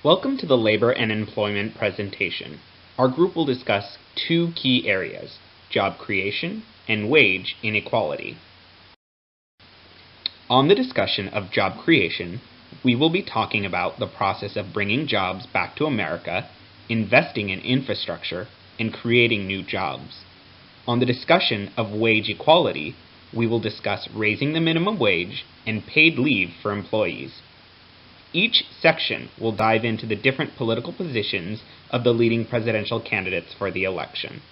Welcome to the Labor and Employment presentation. Our group will discuss two key areas, job creation and wage inequality. On the discussion of job creation, we will be talking about the process of bringing jobs back to America, investing in infrastructure, and creating new jobs. On the discussion of wage equality, we will discuss raising the minimum wage and paid leave for employees. Each section will dive into the different political positions of the leading presidential candidates for the election.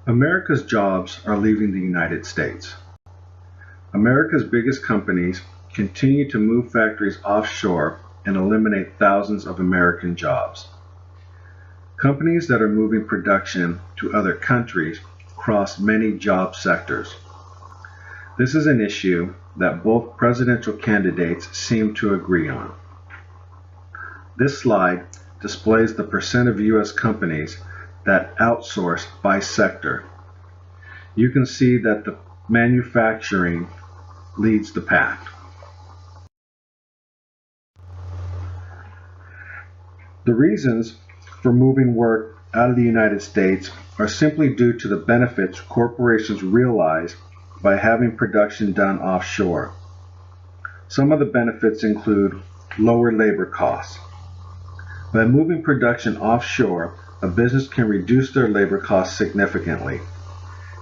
America's jobs are leaving the United States. America's biggest companies continue to move factories offshore and eliminate thousands of American jobs. Companies that are moving production to other countries cross many job sectors. This is an issue that both presidential candidates seem to agree on. This slide displays the percent of U.S. companies that outsource by sector. You can see that the manufacturing leads the pack. The reasons for moving work out of the United States are simply due to the benefits corporations realize by having production done offshore. Some of the benefits include lower labor costs. By moving production offshore, a business can reduce their labor costs significantly.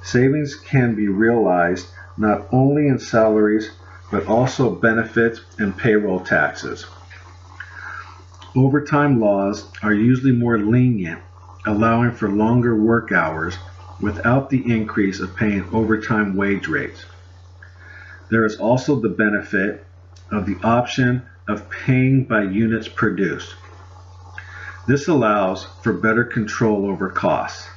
Savings can be realized not only in salaries, but also benefits and payroll taxes. Overtime laws are usually more lenient, allowing for longer work hours without the increase of paying overtime wage rates. There is also the benefit of the option of paying by units produced. This allows for better control over costs.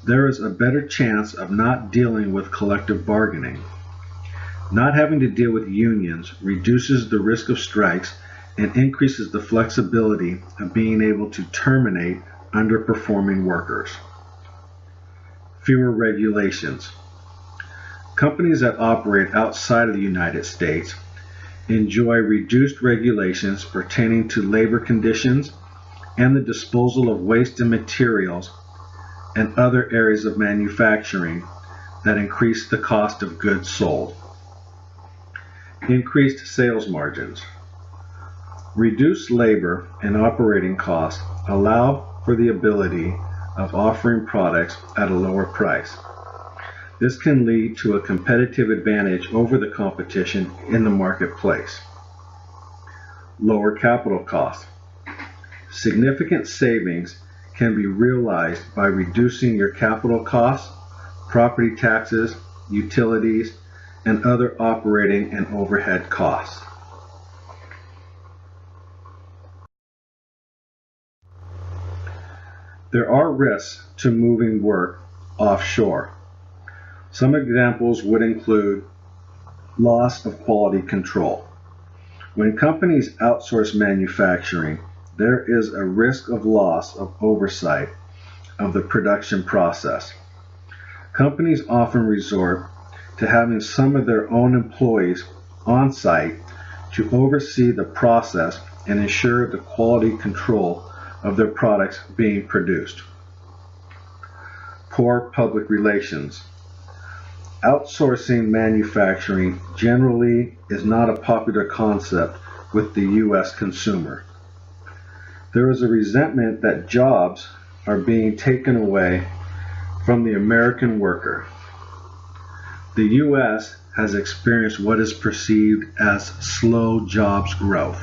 There is a better chance of not dealing with collective bargaining. Not having to deal with unions reduces the risk of strikes and increases the flexibility of being able to terminate underperforming workers. Fewer regulations. Companies that operate outside of the United States enjoy reduced regulations pertaining to labor conditions and the disposal of waste and materials and other areas of manufacturing that increase the cost of goods sold. Increased sales margins. Reduced labor and operating costs allow for the ability of offering products at a lower price. This can lead to a competitive advantage over the competition in the marketplace. Lower capital costs. Significant savings can be realized by reducing your capital costs, property taxes, utilities, and other operating and overhead costs. There are risks to moving work offshore. Some examples would include loss of quality control. When companies outsource manufacturing, there is a risk of loss of oversight of the production process. Companies often resort to having some of their own employees on site to oversee the process and ensure the quality control of their products being produced. Poor public relations. Outsourcing manufacturing generally is not a popular concept with the U.S. consumer. There is a resentment that jobs are being taken away from the American worker. The U.S. has experienced what is perceived as slow jobs growth,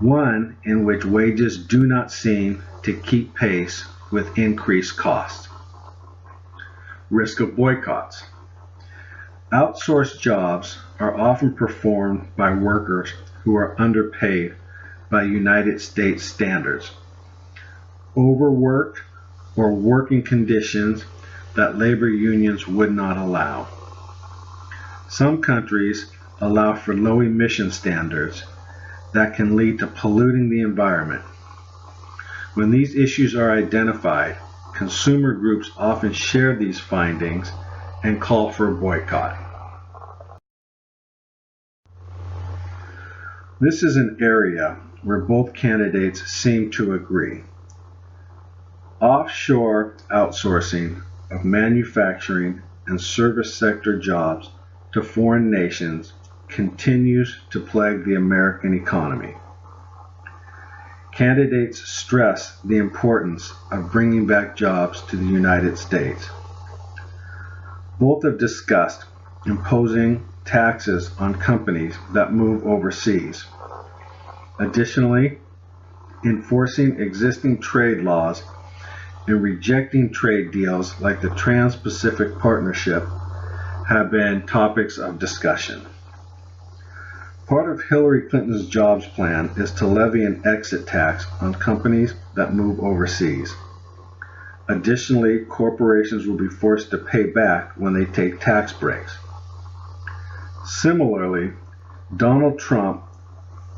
one in which wages do not seem to keep pace with increased costs. Risk of boycotts. Outsourced jobs are often performed by workers who are underpaid by United States standards, overworked, or working conditions that labor unions would not allow. Some countries allow for low emission standards that can lead to polluting the environment. When these issues are identified, consumer groups often share these findings and call for a boycott. This is an area where both candidates seem to agree. Offshore outsourcing of manufacturing and service sector jobs to foreign nations continues to plague the American economy. Candidates stress the importance of bringing back jobs to the United States. Both have discussed imposing taxes on companies that move overseas. Additionally, enforcing existing trade laws and rejecting trade deals like the Trans-Pacific Partnership have been topics of discussion. Part of Hillary Clinton's jobs plan is to levy an exit tax on companies that move overseas. Additionally, corporations will be forced to pay back when they take tax breaks. Similarly, Donald Trump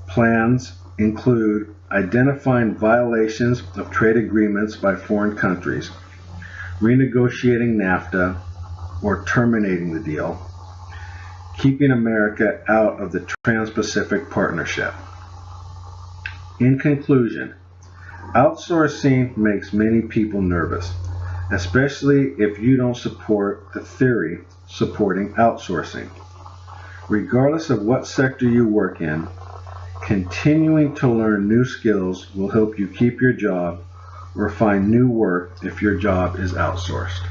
plans include identifying violations of trade agreements by foreign countries, renegotiating NAFTA or terminating the deal, keeping America out of the Trans-Pacific Partnership. In conclusion, outsourcing makes many people nervous, especially if you don't support the theory supporting outsourcing. Regardless of what sector you work in, continuing to learn new skills will help you keep your job or find new work if your job is outsourced.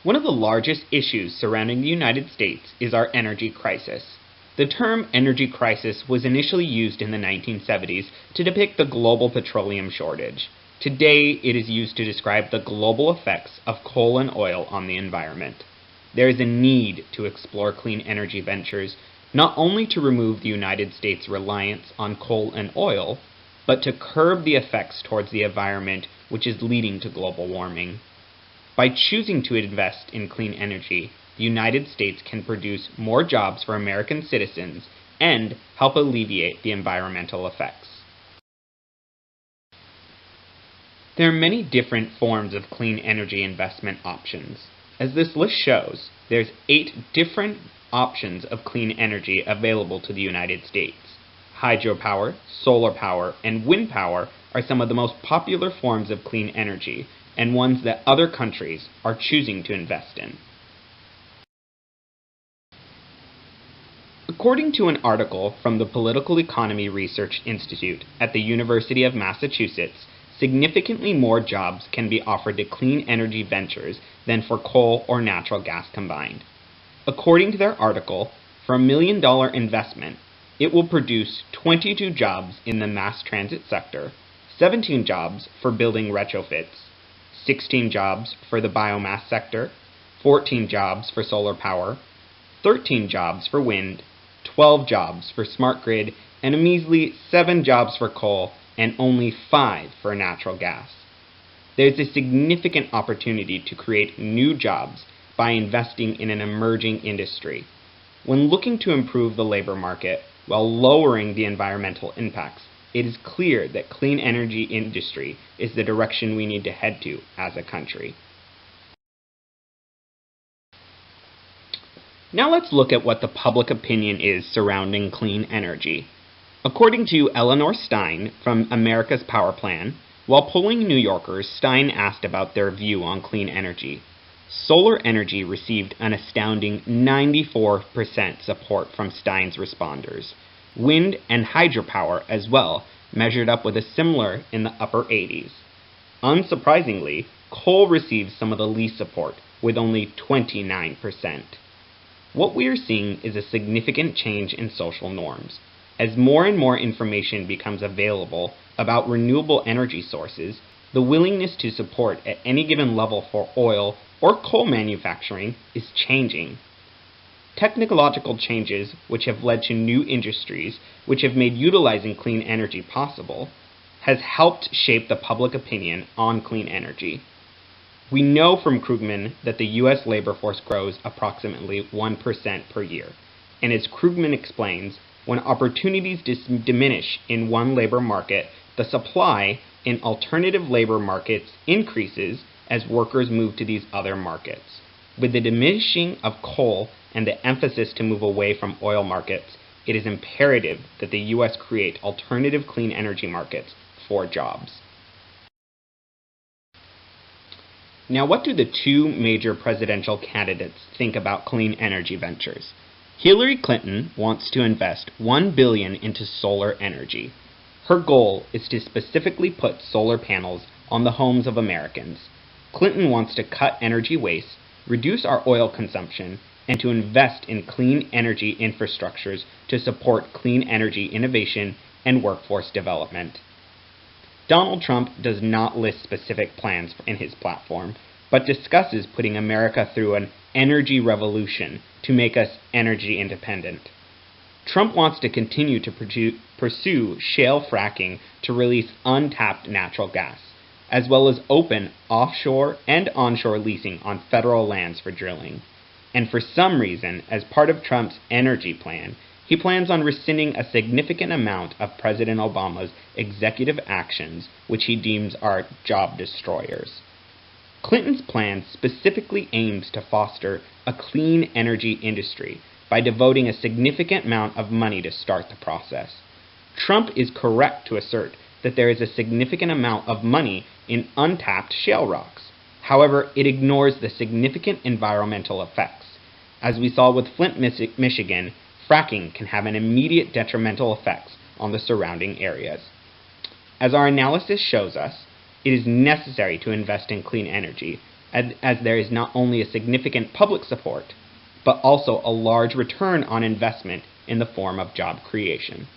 One of the largest issues surrounding the United States is our energy crisis. The term energy crisis was initially used in the 1970s to depict the global petroleum shortage. Today, it is used to describe the global effects of coal and oil on the environment. There is a need to explore clean energy ventures, not only to remove the United States' reliance on coal and oil, but to curb the effects towards the environment which is leading to global warming. By choosing to invest in clean energy, the United States can produce more jobs for American citizens and help alleviate the environmental effects. There are many different forms of clean energy investment options. As this list shows, there's 8 different options of clean energy available to the United States. Hydropower, solar power, and wind power are some of the most popular forms of clean energy, and ones that other countries are choosing to invest in. According to an article from the Political Economy Research Institute at the University of Massachusetts, significantly more jobs can be offered to clean energy ventures than for coal or natural gas combined. According to their article, for $1 million investment, it will produce 22 jobs in the mass transit sector, 17 jobs for building retrofits, 16 jobs for the biomass sector, 14 jobs for solar power, 13 jobs for wind, 12 jobs for smart grid, and a measly 7 jobs for coal and only 5 for natural gas. There's a significant opportunity to create new jobs by investing in an emerging industry. When looking to improve the labor market while lowering the environmental impacts, it is clear that clean energy industry is the direction we need to head to as a country. Now let's look at what the public opinion is surrounding clean energy. According to Eleanor Stein from America's Power Plan, while polling New Yorkers, Stein asked about their view on clean energy. Solar energy received an astounding 94% support from Stein's responders. Wind and hydropower as well measured up with a similar in the upper 80s. Unsurprisingly, coal received some of the least support, with only 29%. What we are seeing is a significant change in social norms. As more and more information becomes available about renewable energy sources, the willingness to support at any given level for oil or coal manufacturing is changing. Technological changes which have led to new industries which have made utilizing clean energy possible has helped shape the public opinion on clean energy. We know from Krugman that the U.S. labor force grows approximately 1% per year, and as Krugman explains, when opportunities diminish in one labor market, the supply in alternative labor markets increases as workers move to these other markets. With the diminishing of coal and the emphasis to move away from oil markets, it is imperative that the U.S. create alternative clean energy markets for jobs. Now, what do the two major presidential candidates think about clean energy ventures? Hillary Clinton wants to invest $1 billion into solar energy. Her goal is to specifically put solar panels on the homes of Americans. Clinton wants to cut energy waste, reduce our oil consumption, and to invest in clean energy infrastructures to support clean energy innovation and workforce development. Donald Trump does not list specific plans in his platform, but discusses putting America through an energy revolution to make us energy independent. Trump wants to continue to pursue shale fracking to release untapped natural gas, as well as open offshore and onshore leasing on federal lands for drilling. And for some reason, as part of Trump's energy plan, he plans on rescinding a significant amount of President Obama's executive actions, which he deems are job destroyers. Clinton's plan specifically aims to foster a clean energy industry by devoting a significant amount of money to start the process. Trump is correct to assert that there is a significant amount of money in untapped shale rocks. However, it ignores the significant environmental effects. As we saw with Flint, Michigan, fracking can have an immediate detrimental effects on the surrounding areas. As our analysis shows us, it is necessary to invest in clean energy, as there is not only a significant public support, but also a large return on investment in the form of job creation.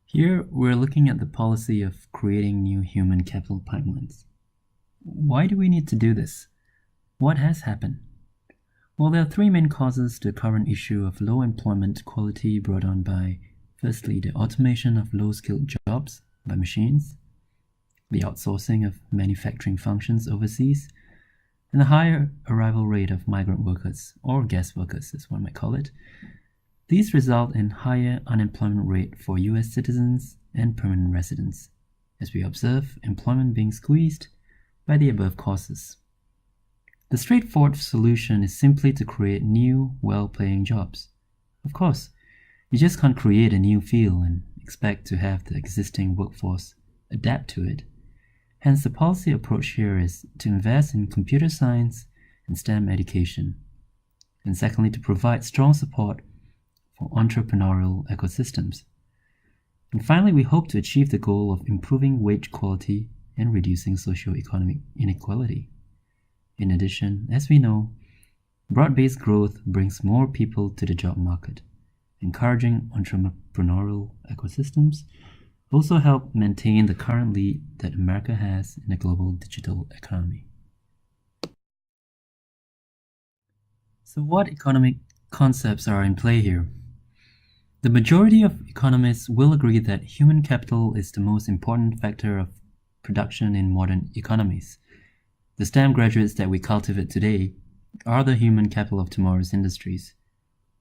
Here, we're looking at the policy of creating new human capital pipelines. Why do we need to do this? What has happened? Well, there are three main causes to the current issue of low employment quality brought on by, firstly, the automation of low-skilled jobs by machines, the outsourcing of manufacturing functions overseas, and the higher arrival rate of migrant workers, or guest workers as one might call it. These result in higher unemployment rate for US citizens and permanent residents, as we observe employment being squeezed by the above causes. The straightforward solution is simply to create new, well-paying jobs. Of course, you just can't create a new field and expect to have the existing workforce adapt to it. Hence, the policy approach here is to invest in computer science and STEM education, and secondly, to provide strong support for entrepreneurial ecosystems. And finally, we hope to achieve the goal of improving wage quality and reducing socio-economic inequality. In addition, as we know, broad-based growth brings more people to the job market. Encouraging entrepreneurial ecosystems also help maintain the current lead that America has in the global digital economy. So what economic concepts are in play here? The majority of economists will agree that human capital is the most important factor of production in modern economies. The STEM graduates that we cultivate today are the human capital of tomorrow's industries.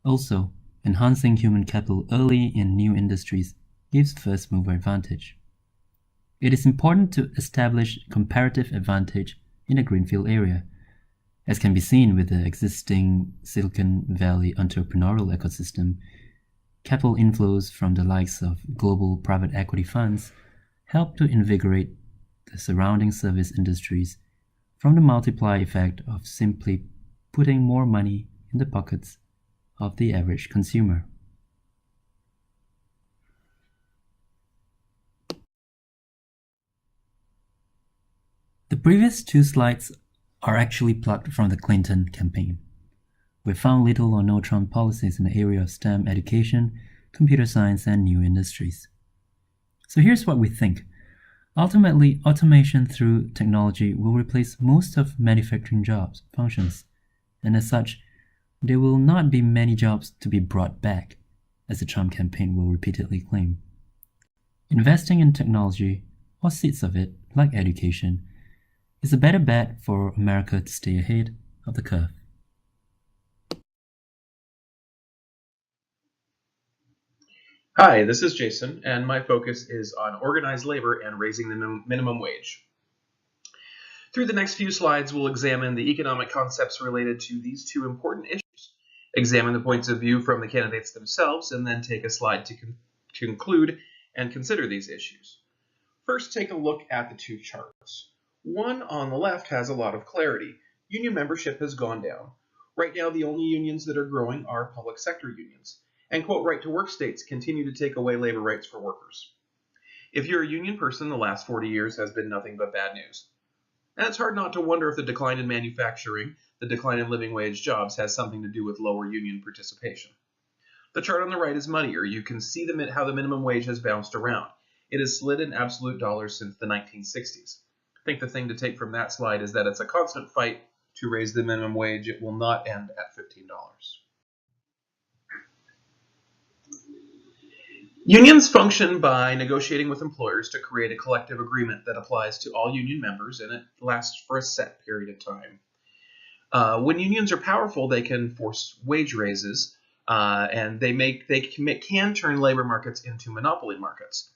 Also, enhancing human capital early in new industries gives first mover advantage. It is important to establish comparative advantage in a greenfield area, as can be seen with the existing Silicon Valley entrepreneurial ecosystem. Capital inflows from the likes of global private equity funds help to invigorate the surrounding service industries from the multiplier effect of simply putting more money in the pockets of the average consumer. The previous two slides are actually plucked from the Clinton campaign. We found little or no Trump policies in the area of STEM education, computer science, and new industries. So here's what we think. Ultimately, automation through technology will replace most of manufacturing jobs, functions, and as such, there will not be many jobs to be brought back, as the Trump campaign will repeatedly claim. Investing in technology, or seeds of it, like education, is a better bet for America to stay ahead of the curve. Hi, this is Jason, and my focus is on organized labor and raising the minimum wage. Through the next few slides, we'll examine the economic concepts related to these two important issues, examine the points of view from the candidates themselves, and then take a slide to conclude and consider these issues. First, take a look at the two charts. One on the left has a lot of clarity. Union membership has gone down. Right now, the only unions that are growing are public sector unions. And quote, right-to-work states continue to take away labor rights for workers. If you're a union person, the last 40 years has been nothing but bad news. And it's hard not to wonder if the decline in manufacturing, the decline in living wage jobs has something to do with lower union participation. The chart on the right is muddier. You can see how the minimum wage has bounced around. It has slid in absolute dollars since the 1960s. I think the thing to take from that slide is that it's a constant fight to raise the minimum wage. It will not end at $15. Unions function by negotiating with employers to create a collective agreement that applies to all union members, and it lasts for a set period of time. When unions are powerful, they can force wage raises, and they can turn labor markets into monopoly markets.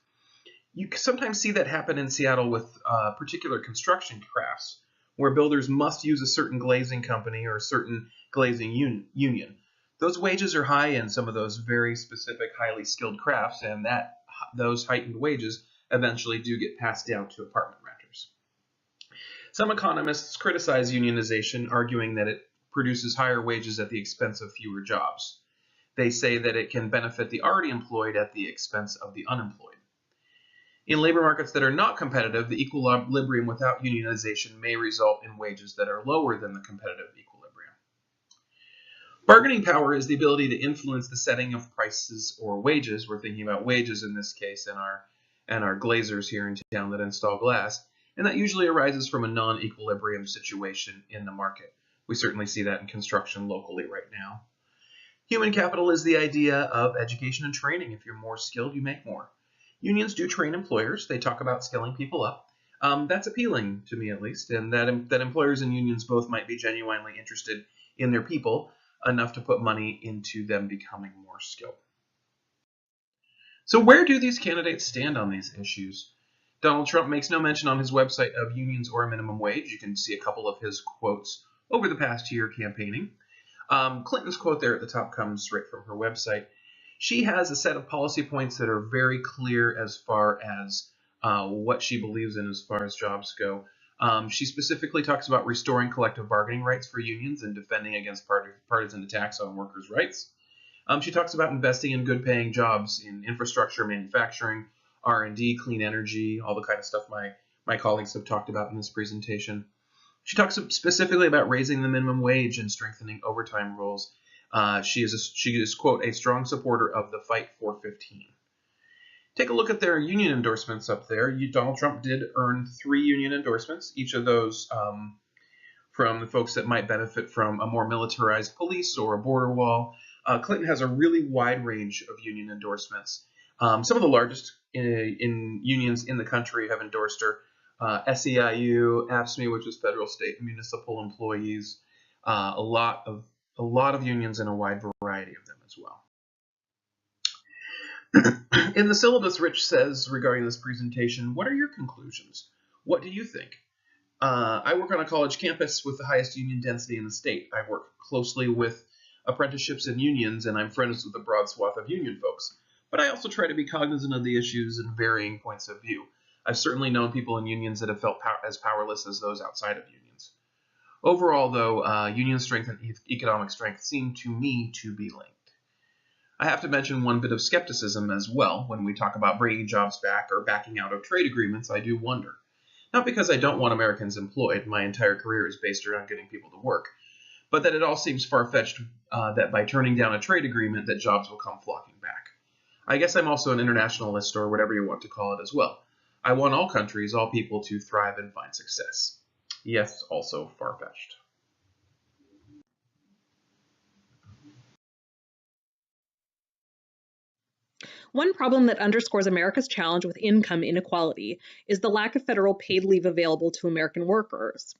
You sometimes see that happen in Seattle with particular construction crafts, where builders must use a certain glazing company or a certain glazing union. Those wages are high in some of those very specific, highly skilled crafts, and those heightened wages eventually do get passed down to apartment renters. Some economists criticize unionization, arguing that it produces higher wages at the expense of fewer jobs. They say that it can benefit the already employed at the expense of the unemployed. In labor markets that are not competitive, the equilibrium without unionization may result in wages that are lower than the competitive equilibrium. Bargaining power is the ability to influence the setting of prices or wages. We're thinking about wages in this case, and our glazers here in town that install glass, and that usually arises from a non-equilibrium situation in the market. We certainly see that in construction locally right now. Human capital is the idea of education and training. If you're more skilled, you make more. Unions do train employers. They talk about skilling people up. That's appealing to me, at least, and that employers and unions both might be genuinely interested in their people enough to put money into them becoming more skilled. So where do these candidates stand on these issues? Donald Trump makes no mention on his website of unions or minimum wage. You can see a couple of his quotes over the past year campaigning. Clinton's quote there at the top comes right from her website. She has a set of policy points that are very clear as far as what she believes in as far as jobs go. She specifically talks about restoring collective bargaining rights for unions and defending against partisan attacks on workers' rights. She talks about investing in good-paying jobs in infrastructure, manufacturing, R&D, clean energy, all the kind of stuff my colleagues have talked about in this presentation. She talks specifically about raising the minimum wage and strengthening overtime rules. She is, quote, a strong supporter of the fight for 15. Take a look at their union endorsements up there. Donald Trump did earn 3 union endorsements, each of those from the folks that might benefit from a more militarized police or a border wall. Clinton has a really wide range of union endorsements. Some of the largest in unions in the country have endorsed her. SEIU, AFSCME, which is federal, state, and municipal employees, a lot of unions and a wide variety of them as well. In the syllabus, Rich says regarding this presentation, what are your conclusions? What do you think? I work on a college campus with the highest union density in the state. I work closely with apprenticeships and unions, and I'm friends with a broad swath of union folks. But I also try to be cognizant of the issues and varying points of view. I've certainly known people in unions that have felt as powerless as those outside of unions. Overall, though, union strength and economic strength seem to me to be linked. I have to mention one bit of skepticism as well. When we talk about bringing jobs back or backing out of trade agreements, I do wonder. Not because I don't want Americans employed, my entire career is based around getting people to work, but that it all seems far-fetched that by turning down a trade agreement that jobs will come flocking back. I guess I'm also an internationalist, or whatever you want to call it as well. I want all countries, all people to thrive and find success. Yes, also far-fetched. One problem that underscores America's challenge with income inequality is the lack of federal paid leave available to American workers.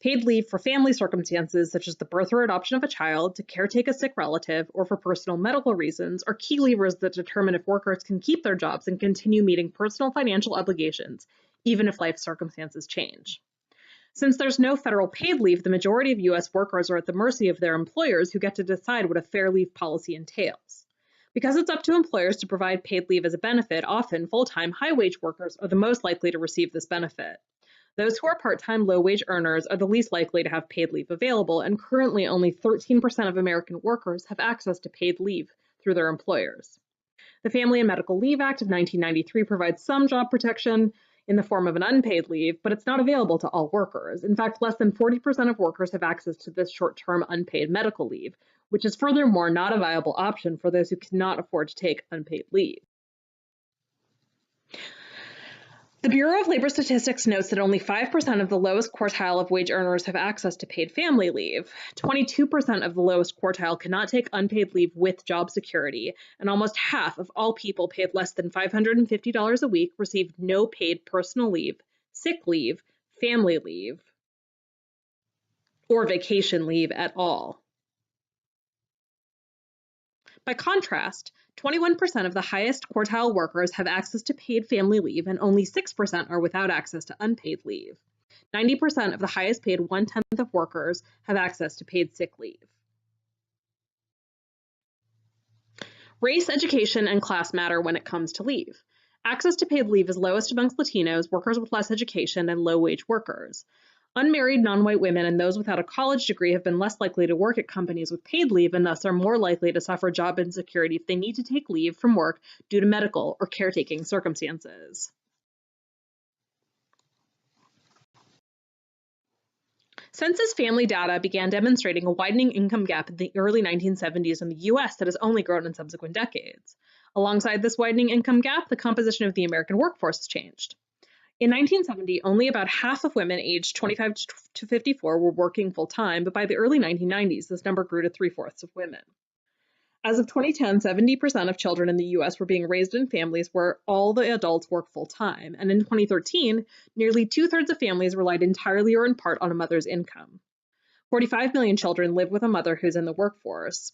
Paid leave for family circumstances such as the birth or adoption of a child, to caretake a sick relative, or for personal medical reasons are key levers that determine if workers can keep their jobs and continue meeting personal financial obligations, even if life circumstances change. Since there's no federal paid leave, the majority of U.S. workers are at the mercy of their employers, who get to decide what a fair leave policy entails. Because it's up to employers to provide paid leave as a benefit, often full-time, high-wage workers are the most likely to receive this benefit. Those who are part-time, low-wage earners are the least likely to have paid leave available, and currently only 13% of American workers have access to paid leave through their employers. The Family and Medical Leave Act of 1993 provides some job protection in the form of an unpaid leave, but it's not available to all workers. In fact, less than 40% of workers have access to this short-term unpaid medical leave, which is furthermore not a viable option for those who cannot afford to take unpaid leave. The Bureau of Labor Statistics notes that only 5% of the lowest quartile of wage earners have access to paid family leave. 22% of the lowest quartile cannot take unpaid leave with job security, and almost half of all people paid less than $550 a week receive no paid personal leave, sick leave, family leave, or vacation leave at all. By contrast, 21% of the highest quartile workers have access to paid family leave, and only 6% are without access to unpaid leave. 90% of the highest paid 1/10 of workers have access to paid sick leave. Race, education, and class matter when it comes to leave. Access to paid leave is lowest amongst Latinos, workers with less education, and low-wage workers. Unmarried non-white women and those without a college degree have been less likely to work at companies with paid leave, and thus are more likely to suffer job insecurity if they need to take leave from work due to medical or caretaking circumstances. Census family data began demonstrating a widening income gap in the early 1970s in the U.S. that has only grown in subsequent decades. Alongside this widening income gap, the composition of the American workforce has changed. In 1970, only about half of women aged 25 to 54 were working full-time, but by the early 1990s, this number grew to 3/4 of women. As of 2010, 70% of children in the U.S. were being raised in families where all the adults work full-time, and in 2013, nearly 2/3 of families relied entirely or in part on a mother's income. 45 million children live with a mother who's in the workforce.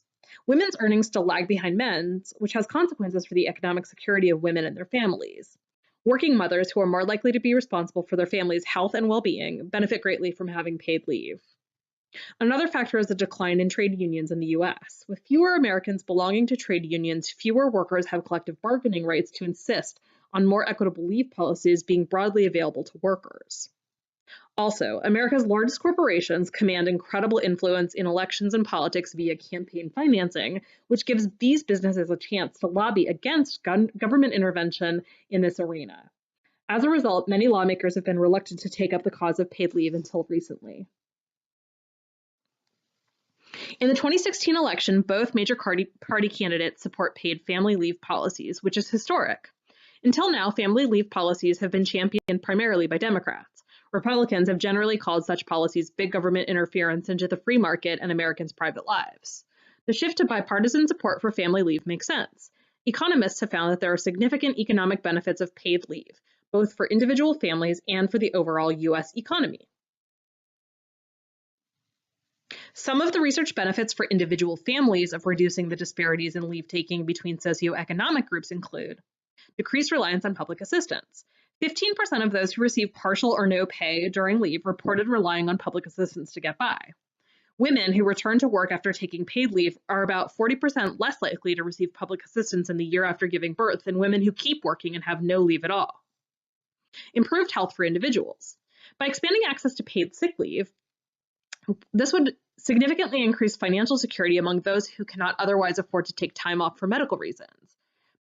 Women's earnings still lag behind men's, which has consequences for the economic security of women and their families. Working mothers, who are more likely to be responsible for their family's health and well-being, benefit greatly from having paid leave. Another factor is the decline in trade unions in the U.S. With fewer Americans belonging to trade unions, fewer workers have collective bargaining rights to insist on more equitable leave policies being broadly available to workers. Also, America's largest corporations command incredible influence in elections and politics via campaign financing, which gives these businesses a chance to lobby against government intervention in this arena. As a result, many lawmakers have been reluctant to take up the cause of paid leave until recently. In the 2016 election, both major party candidates support paid family leave policies, which is historic. Until now, family leave policies have been championed primarily by Democrats. Republicans have generally called such policies big government interference into the free market and Americans' private lives. The shift to bipartisan support for family leave makes sense. Economists have found that there are significant economic benefits of paid leave, both for individual families and for the overall U.S. economy. Some of the research benefits for individual families of reducing the disparities in leave taking between socioeconomic groups include decreased reliance on public assistance. 15% of those who receive partial or no pay during leave reported relying on public assistance to get by. Women who return to work after taking paid leave are about 40% less likely to receive public assistance in the year after giving birth than women who keep working and have no leave at all. Improved health for individuals. By expanding access to paid sick leave, this would significantly increase financial security among those who cannot otherwise afford to take time off for medical reasons.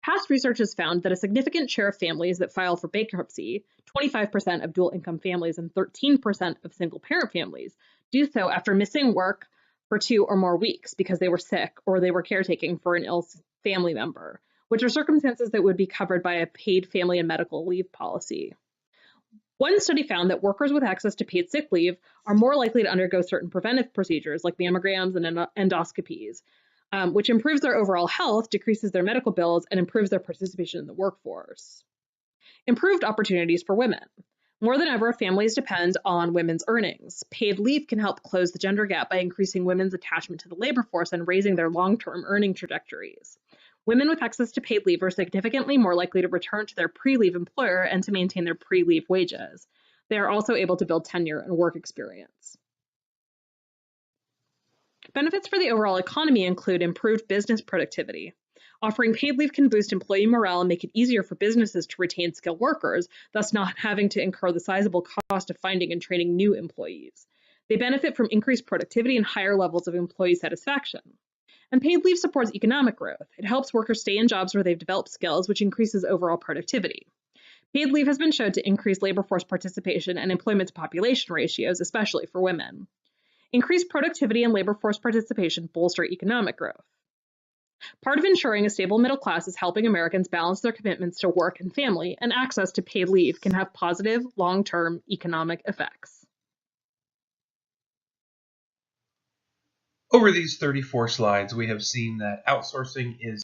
Past research has found that a significant share of families that file for bankruptcy, 25% of dual-income families and 13% of single-parent families, do so after missing work for 2 or more weeks because they were sick or they were caretaking for an ill family member, which are circumstances that would be covered by a paid family and medical leave policy. One study found that workers with access to paid sick leave are more likely to undergo certain preventive procedures like mammograms and endoscopies, which improves their overall health, decreases their medical bills, and improves their participation in the workforce. Improved opportunities for women. More than ever, families depend on women's earnings. Paid leave can help close the gender gap by increasing women's attachment to the labor force and raising their long-term earning trajectories. Women with access to paid leave are significantly more likely to return to their pre-leave employer and to maintain their pre-leave wages. They are also able to build tenure and work experience. Benefits for the overall economy include improved business productivity. Offering paid leave can boost employee morale and make it easier for businesses to retain skilled workers, thus not having to incur the sizable cost of finding and training new employees. They benefit from increased productivity and higher levels of employee satisfaction. And paid leave supports economic growth. It helps workers stay in jobs where they've developed skills, which increases overall productivity. Paid leave has been shown to increase labor force participation and employment to population ratios, especially for women. Increased productivity and labor force participation bolster economic growth. Part of ensuring a stable middle class is helping Americans balance their commitments to work and family, and access to paid leave can have positive, long-term economic effects. Over these 34 slides, we have seen that outsourcing is